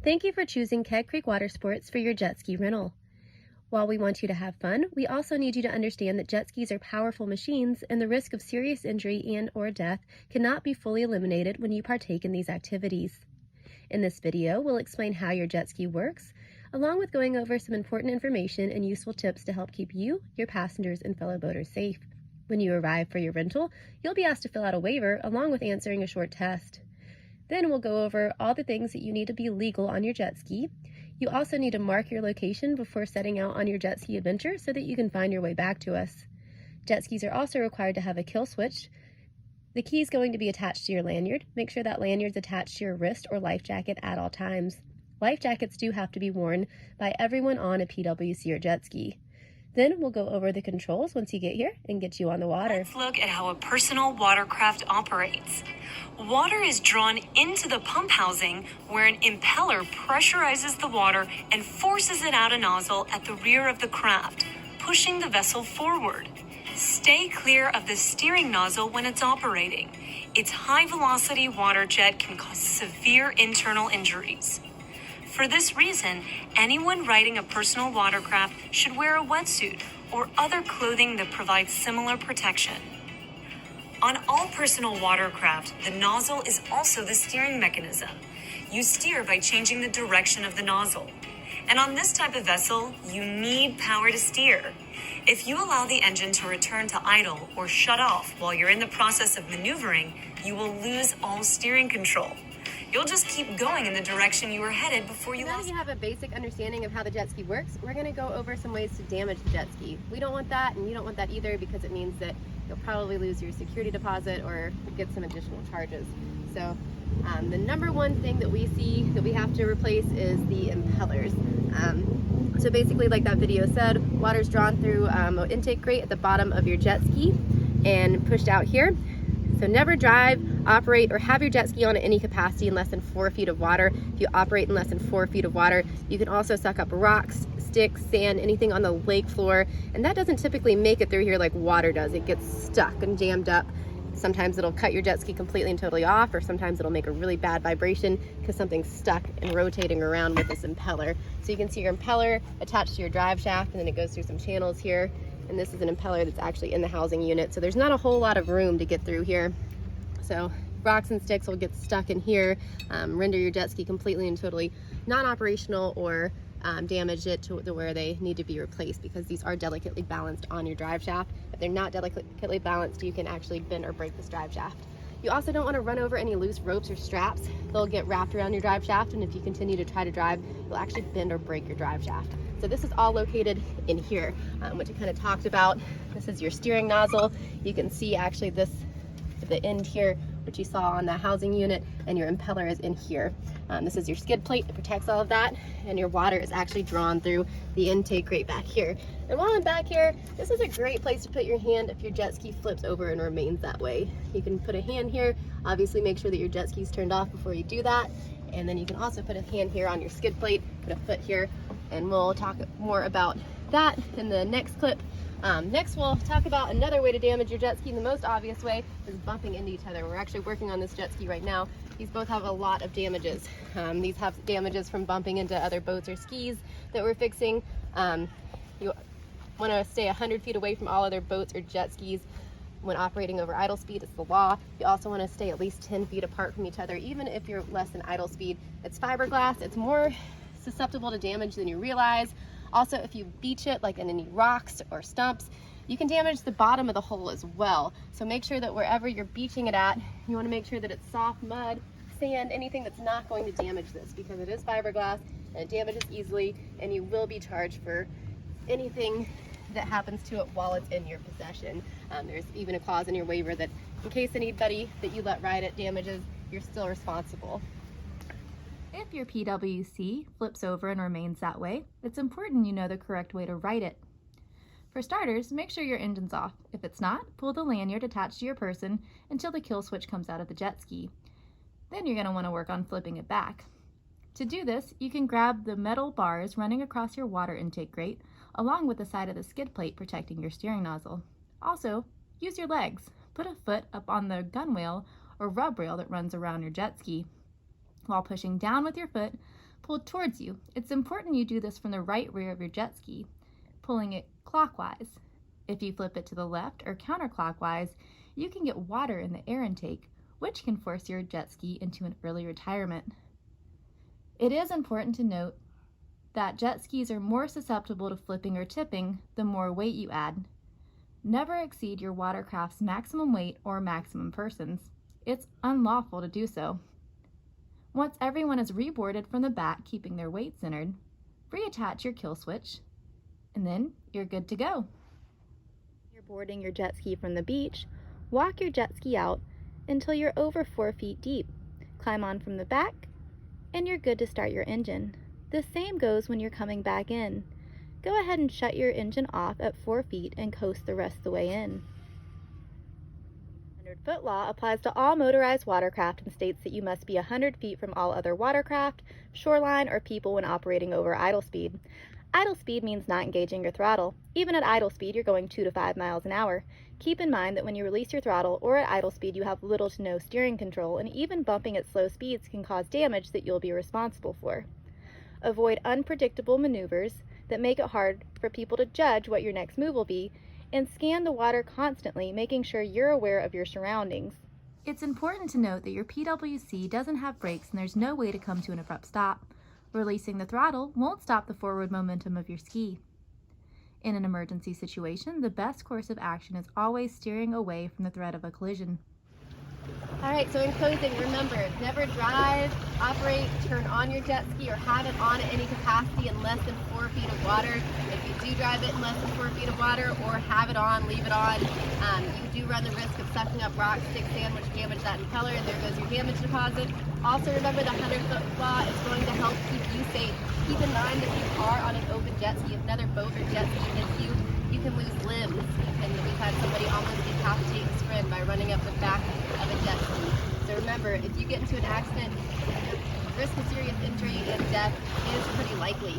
Thank you for choosing Keg Creek Water Sports for your jet ski rental. While we want you to have fun, we also need you to understand that jet skis are powerful machines and the risk of serious injury and/or death cannot be fully eliminated when you partake in these activities. In this video, we'll explain how your jet ski works, along with going over some important information and useful tips to help keep you, your passengers, and fellow boaters safe. When you arrive for your rental, you'll be asked to fill out a waiver along with answering a short test. Then we'll go over all the things that you need to be legal on your jet ski. You also need to mark your location before setting out on your jet ski adventure so that you can find your way back to us. Jet skis are also required to have a kill switch. The key is going to be attached to your lanyard. Make sure that lanyard's attached to your wrist or life jacket at all times. Life jackets do have to be worn by everyone on a PWC or jet ski. Then we'll go over the controls once you get here and get you on the water. Let's look at how a personal watercraft operates. Water is drawn into the pump housing where an impeller pressurizes the water and forces it out a nozzle at the rear of the craft, pushing the vessel forward. Stay clear of the steering nozzle when it's operating. Its high-velocity water jet can cause severe internal injuries. For this reason, anyone riding a personal watercraft should wear a wetsuit or other clothing that provides similar protection. On all personal watercraft, the nozzle is also the steering mechanism. You steer by changing the direction of the nozzle. And on this type of vessel, you need power to steer. If you allow the engine to return to idle or shut off while you're in the process of maneuvering, you will lose all steering control. You'll just keep going in the direction you were headed before you lost. Now that you have a basic understanding of how the jet ski works, we're going to go over some ways to damage the jet ski. We don't want that, and you don't want that either, because it means that you'll probably lose your security deposit or get some additional charges. So the number one thing that we see that we have to replace is the impellers. So basically, like that video said, water's drawn through an intake grate at the bottom of your jet ski and pushed out here. So never drive, operate, or have your jet ski on at any capacity in less than 4 feet of water. If you operate in less than 4 feet of water, you can also suck up rocks, sticks, sand, anything on the lake floor, and that doesn't typically make it through here like water does. It gets stuck and jammed up. Sometimes it'll cut your jet ski completely and totally off, or sometimes it'll make a really bad vibration because something's stuck and rotating around with this impeller. So you can see your impeller attached to your drive shaft, and then it goes through some channels here. And this is an impeller that's actually in the housing unit, so there's not a whole lot of room to get through here. So rocks and sticks will get stuck in here, render your jet ski completely and totally non-operational, or damage it to where they need to be replaced, because these are delicately balanced on your drive shaft. If they're not delicately balanced, you can actually bend or break this drive shaft. You also don't want to run over any loose ropes or straps. They'll get wrapped around your drive shaft, and if you continue to try to drive, you'll actually bend or break your drive shaft. So this is all located in here, which I kind of talked about. This is your steering nozzle. You can see actually this at the end here, which you saw on the housing unit, and your impeller is in here. This is your skid plate. It protects all of that, and your water is actually drawn through the intake grate back here. And while I'm back here, this is a great place to put your hand if your jet ski flips over and remains that way. You can put a hand here. Obviously make sure that your jet ski is turned off before you do that. And then you can also put a hand here on your skid plate, put a foot here, and we'll talk more about that in the next clip. Next, we'll talk about another way to damage your jet ski. The most obvious way is bumping into each other. We're actually working on this jet ski right now. These both have a lot of damages. These have damages from bumping into other boats or skis that we're fixing. You want to stay 100 feet away from all other boats or jet skis when operating over idle speed. It's the law. You also want to stay at least 10 feet apart from each other, even if you're less than idle speed. It's fiberglass. It's more susceptible to damage than you realize. Also, if you beach it, like in any rocks or stumps, you can damage the bottom of the hole as well. So make sure that wherever you're beaching it at, you want to make sure that it's soft mud, sand, anything that's not going to damage this, because it is fiberglass and it damages easily, and you will be charged for anything that happens to it while it's in your possession. There's even a clause in your waiver that in case anybody that you let ride it damages, you're still responsible. If your PWC flips over and remains that way, it's important you know the correct way to right it. For starters, make sure your engine's off. If it's not, pull the lanyard attached to your person until the kill switch comes out of the jet ski. Then you're going to want to work on flipping it back. To do this, you can grab the metal bars running across your water intake grate, along with the side of the skid plate protecting your steering nozzle. Also, use your legs. Put a foot up on the gunwale or rub rail that runs around your jet ski. While pushing down with your foot, pulled towards you. It's important you do this from the right rear of your jet ski, pulling it clockwise. If you flip it to the left or counterclockwise, you can get water in the air intake, which can force your jet ski into an early retirement. It is important to note that jet skis are more susceptible to flipping or tipping the more weight you add. Never exceed your watercraft's maximum weight or maximum persons. It's unlawful to do so. Once everyone is reboarded from the back, keeping their weight centered, reattach your kill switch, and then you're good to go. You're boarding your jet ski from the beach, walk your jet ski out until you're over 4 feet deep. Climb on from the back, and you're good to start your engine. The same goes when you're coming back in. Go ahead and shut your engine off at 4 feet and coast the rest of the way in. 100-foot law applies to all motorized watercraft and states that you must be 100 feet from all other watercraft, shoreline, or people when operating over idle speed. Idle speed means not engaging your throttle. Even at idle speed, you're going 2 to 5 miles an hour. Keep in mind that when you release your throttle or at idle speed, you have little to no steering control, and even bumping at slow speeds can cause damage that you'll be responsible for. Avoid unpredictable maneuvers that make it hard for people to judge what your next move will be, and scan the water constantly, making sure you're aware of your surroundings. It's important to note that your PWC doesn't have brakes and there's no way to come to an abrupt stop. Releasing the throttle won't stop the forward momentum of your ski. In an emergency situation, the best course of action is always steering away from the threat of a collision. All right, so in closing, remember, never drive, operate, turn on your jet ski or have it on at any capacity in less than 4 feet of water. If you do drive it in less than 4 feet of water or have it on, leave it on, you do run the risk of sucking up rocks, stick, sand, which damage that impeller, and there goes your damage deposit. Also remember the 100-foot law is going to help keep you safe. Keep in mind that if you are on an open jet ski, if another boat or jet ski hits you, you can lose limbs. And we've had somebody almost decapitate his friend by running up the back of a jet ski. So remember, if you get into an accident, the risk of serious injury and death is pretty likely.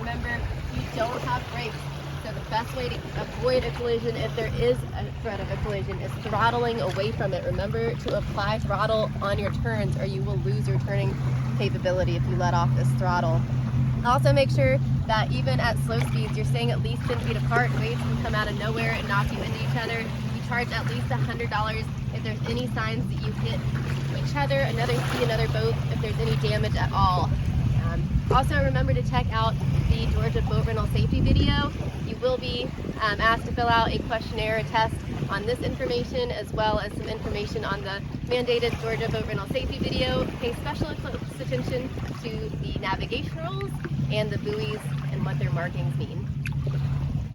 Remember, you don't have brakes. So the best way to avoid a collision, if there is a threat of a collision, is throttling away from it. Remember to apply throttle on your turns or you will lose your turning capability if you let off this throttle. Also make sure that even at slow speeds, you're staying at least 10 feet apart. Waves can come out of nowhere and knock you into each other. You charge at least $100 if there's any signs that you hit each other, another ski, another boat, if there's any damage at all. Also remember to check out the Georgia boat rental safety video. You will be asked to fill out a questionnaire, a test on this information, as well as some information on the mandated Georgia boat rental safety video. Pay special close attention to the navigation rules and the buoys and what their markings mean.